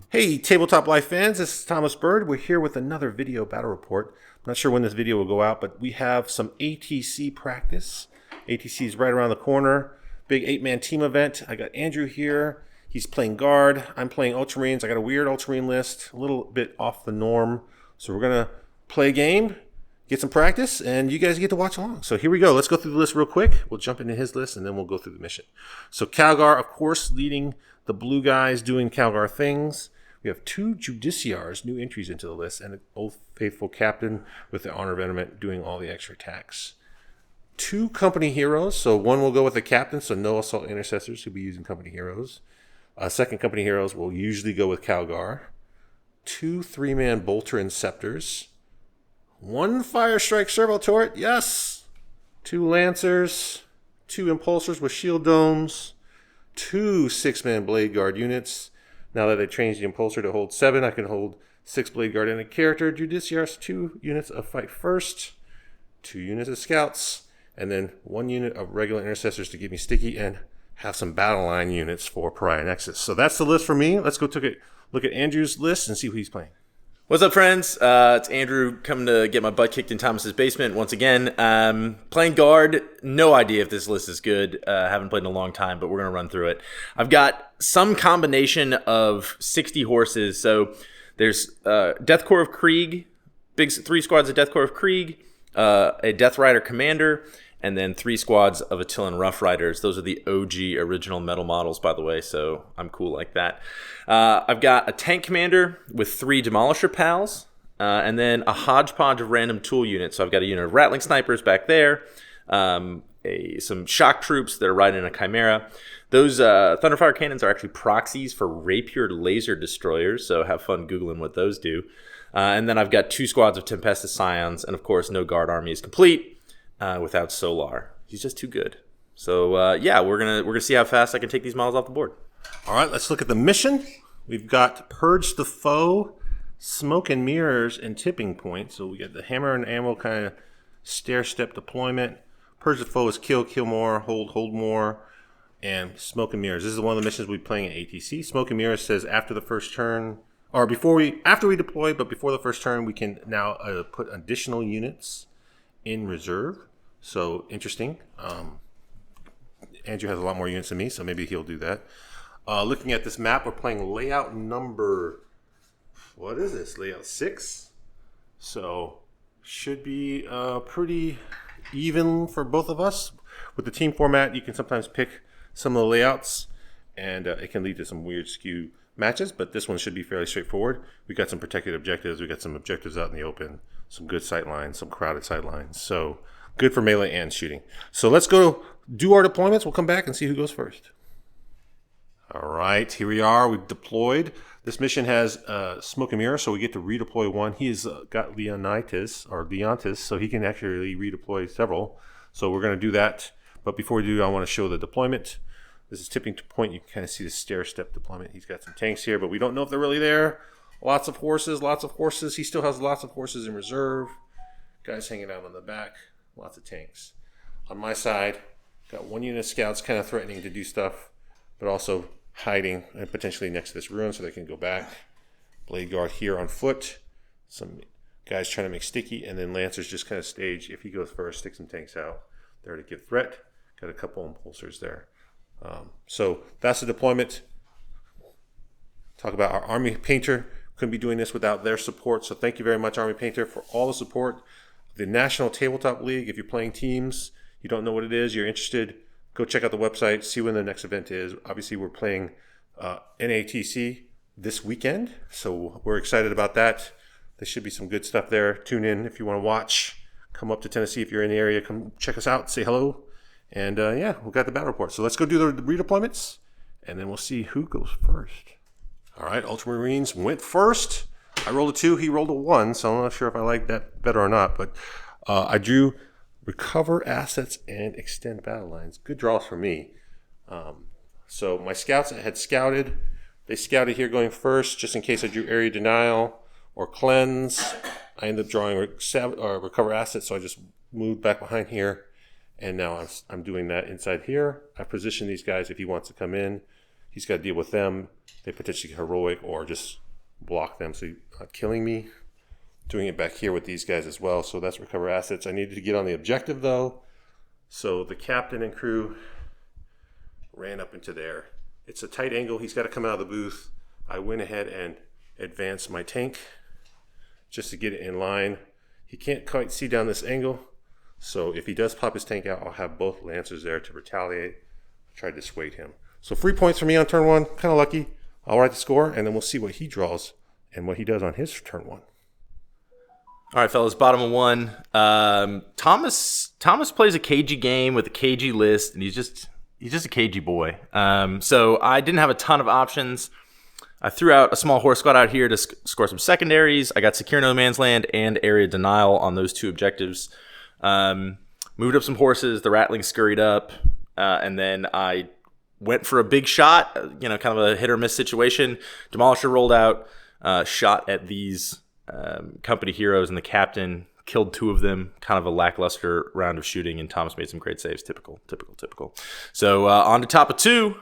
Hey, Tabletop Life fans, this is Thomas Bird. We're here with another video battle report. I'm not sure when this video will go out, but we have some ATC practice. ATC is right around the corner. Big 8-man team event. I got Andrew here. He's playing guard. I'm playing Ultramarines. I got a weird Ultramarine list, a little bit off the norm. So we're going to play a game, get some practice, and you guys get to watch along. So here we go. Let's go through the list real quick. We'll jump into his list, and then we'll go through the mission. So Calgar, of course, leading the blue guys doing Calgar things. We have 2 Judiciars, new entries into the list, and an Old Faithful Captain with the Honor of Venerament doing all the extra attacks. 2 Company Heroes, so one will go with the Captain, so no Assault Intercessors who'll be using Company Heroes. Second Company Heroes will usually go with Calgar. 2 3-man Bolter and Scepters. 1 Fire Strike Servo Turret, yes! 2 Lancers. 2 Impulsors with Shield Domes. 2 6-man Blade Guard units. Now that they changed the Impulsor to hold 7, I can hold 6 Blade Guard in a character. Judiciars, 2 units of Fight First, 2 units of Scouts, and then 1 unit of regular Intercessors to give me sticky, and have some Battle Line units for Pariah Nexus. So that's the list for me. Let's go look at Andrew's list and see who he's playing. What's up, friends? It's Andrew coming to get my butt kicked in Thomas's basement once again. Playing guard, no idea if this list is good. Haven't played in a long time, but we're going to run through it. I've got some combination of 60 horses. So there's Death Corps of Krieg, 3 squads of Death Corps of Krieg, a Death Rider Commander, and then 3 squads of Attilan Rough Riders. Those are the OG original metal models, by the way, so I'm cool like that. I've got a Tank Commander with 3 Demolisher Pals, and then a hodgepodge of random tool units. So I've got a unit of Rattling Snipers back there, some Shock Troops that are riding a Chimera. Those Thunderfire Cannons are actually proxies for Rapier Laser Destroyers, so have fun Googling what those do. And then I've got 2 squads of Tempestus Scions, and of course no Guard Army is complete without Solar. He's just too good. So yeah, we're gonna see how fast I can take these models off the board. All right, let's look at the mission. We've got Purge the Foe, Smoke and Mirrors, and Tipping Point. So we got the Hammer and Anvil kind of stair-step deployment. Purge the Foe is kill more, hold more, and Smoke and Mirrors. This is one of the missions we're playing at ATC. Smoke and Mirrors says after the first turn, or after we deploy, but before the first turn, we can now put additional units in reserve. So interesting. Andrew has a lot more units than me, so maybe he'll do that. Looking at this map, we're playing layout number, what is this? Layout 6. So should be pretty even for both of us. With the team format, you can sometimes pick some of the layouts, and it can lead to some weird skew matches, but this one should be fairly straightforward. We got some protected objectives. We got some objectives out in the open, some good sight lines, some crowded sight lines. So good for melee and shooting. So let's go do our deployments. We'll come back and see who goes first. All right, here we are. We've deployed. This mission has Smoke and Mirror, so we get to redeploy 1. He's got Leontis, so he can actually redeploy several. So we're going to do that. But before we do, I want to show the deployment. This is Tipping Point. You can kind of see the stair-step deployment. He's got some tanks here, but we don't know if they're really there. Lots of horses. He still has lots of horses in reserve. Guys hanging out on the back. Lots of tanks. On my side, got 1 unit of scouts kind of threatening to do stuff, but also hiding and potentially next to this ruin so they can go back. Blade Guard here on foot. Some guys trying to make sticky, and then Lancers just kind of stage. If he goes first, stick some tanks out there to give threat. Got a couple impulsors there. So that's the deployment. Talk about our Army Painter. Couldn't be doing this without their support. So thank you very much, Army Painter, for all the support. The National Tabletop League, if you're playing teams, you don't know what it is, you're interested, go check out the website, see when the next event is. Obviously, we're playing NATC this weekend, so we're excited about that. There should be some good stuff there. Tune in if you want to watch. Come up to Tennessee if you're in the area. Come check us out, say hello. And yeah, we've got the battle report. So let's go do the redeployments, and then we'll see who goes first. All right, Ultramarines went first. I rolled a 2, he rolled a 1, so I'm not sure if I like that better or not, but I drew Recover Assets and Extend Battle Lines. Good draws for me. So my scouts had scouted. They scouted here going first, just in case I drew Area Denial or Cleanse. I ended up drawing Recover Assets, so I just moved back behind here And now I'm doing that inside here. I position these guys if he wants to come in. He's got to deal with them. They potentially heroic or just block them. So he's not killing me. Doing it back here with these guys as well. So that's recover assets. I needed to get on the objective though. So the captain and crew ran up into there. It's a tight angle. He's got to come out of the booth. I went ahead and advanced my tank just to get it in line. He can't quite see down this angle. So if he does pop his tank out, I'll have both Lancers there to retaliate. Try to dissuade him. So 3 points for me on turn 1. Kind of lucky. I'll write the score, and then we'll see what he draws and what he does on his turn 1. All right, fellas, bottom of 1. Thomas plays a cagey game with a cagey list, and he's just a cagey boy. So I didn't have a ton of options. I threw out a small horse squad out here to score some secondaries. I got Secure No Man's Land and Area Denial on those 2 objectives. Moved up some horses. The Ratling scurried up, and then I went for a big shot. Kind of a hit or miss situation. Demolisher rolled out, shot at these company heroes, and the captain killed 2 of them. Kind of a lackluster round of shooting, and Thomas made some great saves. Typical. So on to top of 2.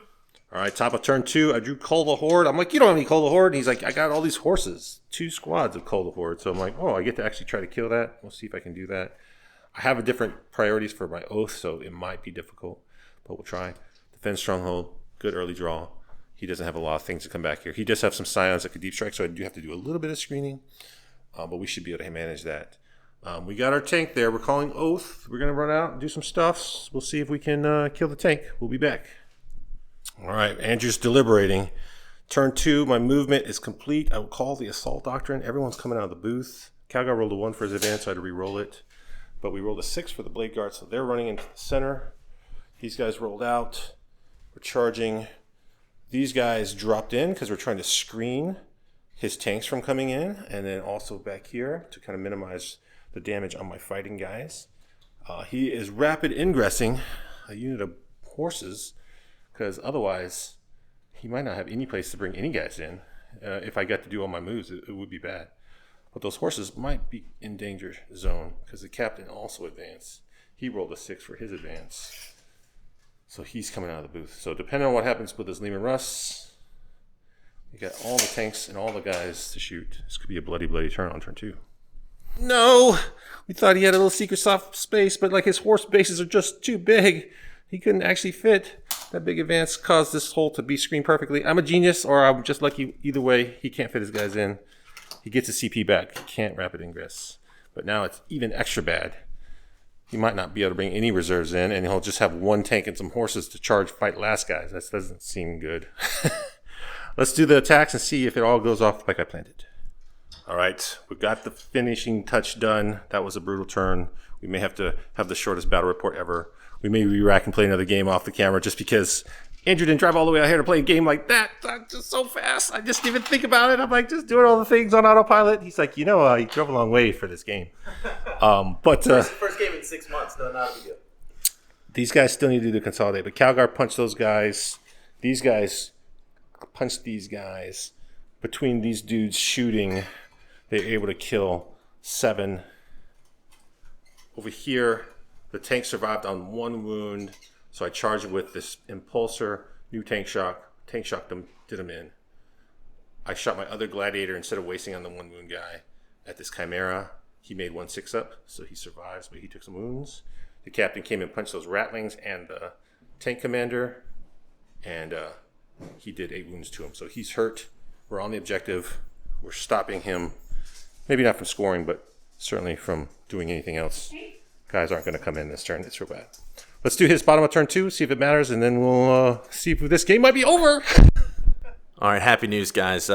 All right, top of turn 2, I drew Cull the Horde. I'm like, you don't have any Cull the Horde? And he's like, I got all these horses, 2 squads of Cull the Horde. So I'm like, oh, I get to actually try to kill that. We'll see if I can do that. I have a different priorities for my oath, so it might be difficult, but we'll try. Defend Stronghold, good early draw. He doesn't have a lot of things to come back here. He does have some Scions that could deep strike, so I do have to do a little bit of screening, but we should be able to manage that. We got our tank there. We're calling oath. We're going to run out and do some stuffs. We'll see if we can kill the tank. We'll be back. All right, Andrew's deliberating. Turn 2, my movement is complete. I will call the Assault Doctrine. Everyone's coming out of the booth. Calgar rolled a 1 for his advance, so I had to re-roll it. But we rolled a 6 for the Blade Guard, so they're running into the center. These guys rolled out. We're charging. These guys dropped in because we're trying to screen his tanks from coming in. And then also back here to kind of minimize the damage on my fighting guys. He is rapid ingressing a unit of horses, because otherwise he might not have any place to bring any guys in. If I got to do all my moves, it would be bad. But those horses might be in danger zone because the captain also advanced. He rolled a 6 for his advance. So he's coming out of the booth. So depending on what happens with this Leman Russ, you got all the tanks and all the guys to shoot. This could be a bloody, bloody turn on turn 2. No! We thought he had a little secret soft space, but like his horse bases are just too big. He couldn't actually fit. That big advance caused this hole to be screened perfectly. I'm a genius, or I'm just lucky. Either way, he can't fit his guys in. He gets his CP back. He can't rapid ingress. But now it's even extra bad. He might not be able to bring any reserves in, and he'll just have 1 tank and some horses to charge fight last guys. That doesn't seem good. Let's do the attacks and see if it all goes off like I planned it. All right, we got the finishing touch done. That was a brutal turn. We may have to have the shortest battle report ever. We may re-rack and play another game off the camera just because Andrew didn't drive all the way out here to play a game like that. Just so fast. I just didn't even think about it. I'm like, just doing all the things on autopilot. He's like, you drove a long way for this game. First game in 6 months. No, not a big deal. These guys still need to do the consolidate. But Calgar punched those guys. These guys punched these guys. Between these dudes shooting, they're able to kill 7. Over here, the tank survived on 1 wound. So I charged with this impulsor, new tank shocked them, did them in. I shot my other gladiator instead of wasting on the 1 wound guy at this chimera. He made 1 6-up, so he survives, but he took some wounds. The captain came and punched those ratlings and the tank commander, and he did 8 wounds to him. So he's hurt. We're on the objective. We're stopping him, maybe not from scoring, but certainly from doing anything else. Guys aren't going to come in this turn. It's real bad. Let's do his bottom of turn 2, see if it matters, and then we'll see if this game might be over. All right, happy news, guys.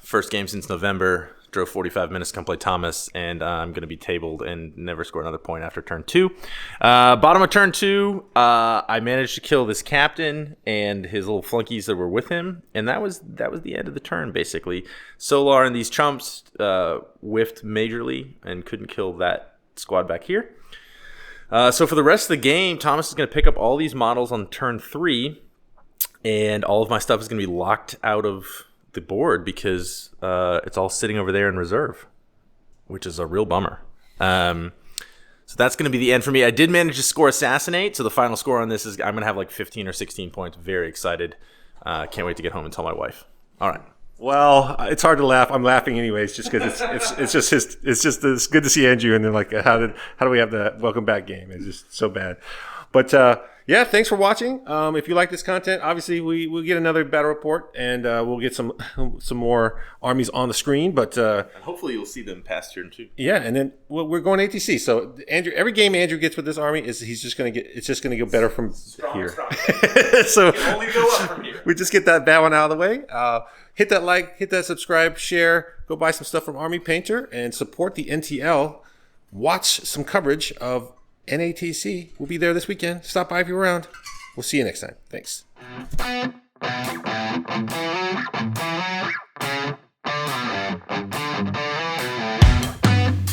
First game since November. Drove 45 minutes to come play Thomas, and I'm going to be tabled and never score another point after turn 2. Bottom of turn 2, I managed to kill this captain and his little flunkies that were with him, and that was the end of the turn, basically. Solar and these chumps whiffed majorly and couldn't kill that squad back here. So for the rest of the game, Thomas is going to pick up all these models on turn 3, and all of my stuff is going to be locked out of the board because it's all sitting over there in reserve, which is a real bummer. So that's going to be the end for me. I did manage to score Assassinate, so the final score on this is I'm going to have like 15 or 16 points. Very excited. Can't wait to get home and tell my wife. All right. Well, it's hard to laugh. I'm laughing anyways, just because it's good to see Andrew. And then like, how do we have the welcome back game? It's just so bad. But yeah, thanks for watching. If you like this content, obviously we'll get another battle report, and we'll get some more armies on the screen. But and hopefully you'll see them past turn 2. Yeah, and then we're going ATC. So Andrew, every game Andrew gets with this army it's just gonna get better from here. So it can only go up from here. We just get that bad one out of the way. Hit that like, hit that subscribe, share. Go buy some stuff from Army Painter and support the NTL. Watch some coverage of NATC. We'll be there this weekend. Stop by if you're around. We'll see you next time. Thanks.